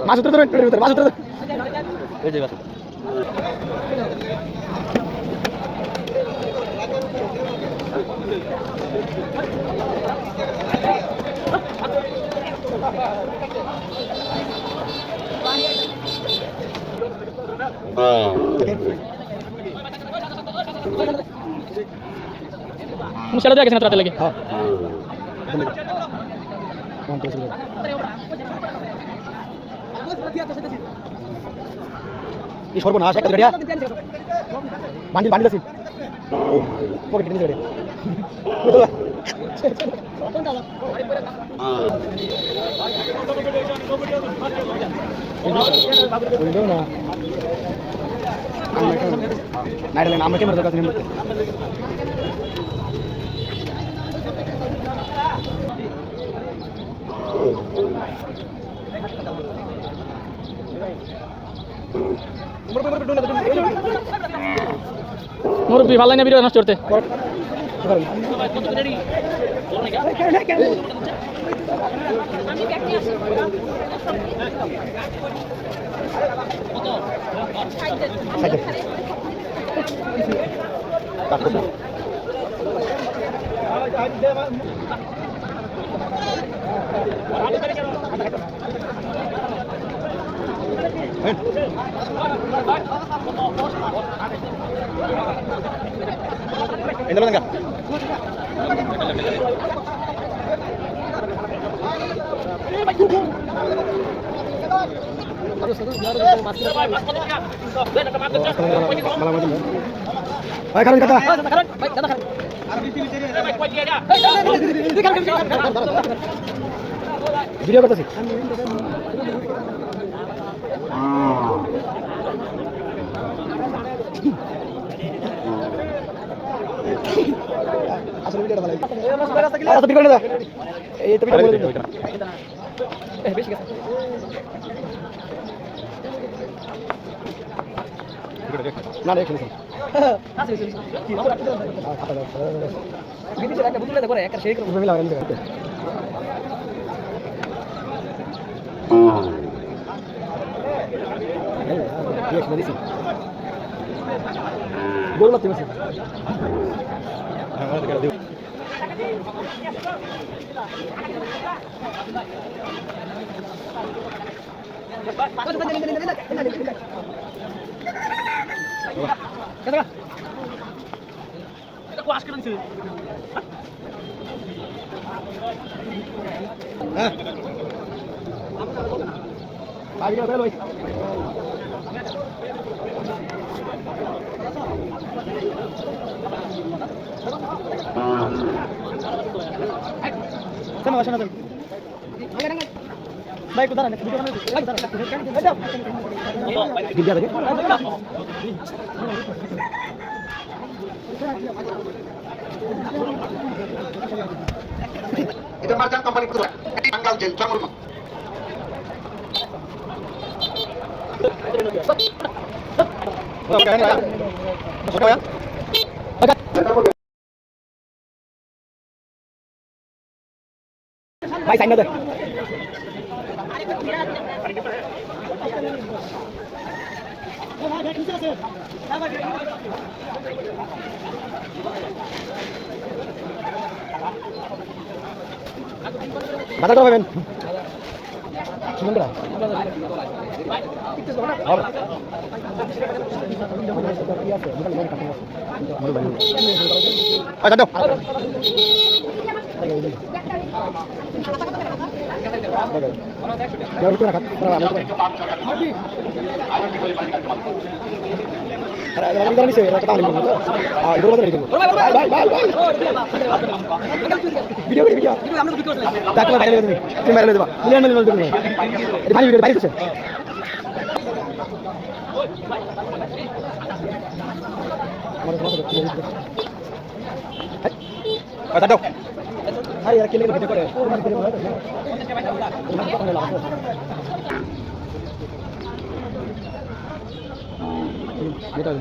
Masuk terus, masuk terus. Masih ada lagi sana lagi. Ini সর্বনাশ একটা গাড়িয়া bundle bundle আছে pocket নিয়ে যাবে না নাইলে আমরা ক্যামেরা দরকার নেই মুরব্বি ভালো না ভিডিও নষ্ট করতে Ini mana enggak? Baik, kalian kata. Video kata sih. Asal video ada lagi. Ada tapi kalau ada. Tapi boleh. Besi kan. Nah, deh sini. Asal sini. Gini sih ada betul ada boleh ya, kan share ke bilang ini. Dia sudah di sini. Gol mati masih. Sana sana sana. Baik udaran video kan. Video lagi. Itu marjan company kedua. Ini tanggal jam rumah. Oke, ya. Oke ya. Oke. Baik, saya nggak. Batal berapa, Ben? Cuma berapa? Video আরে এরা কেলে video করে এটা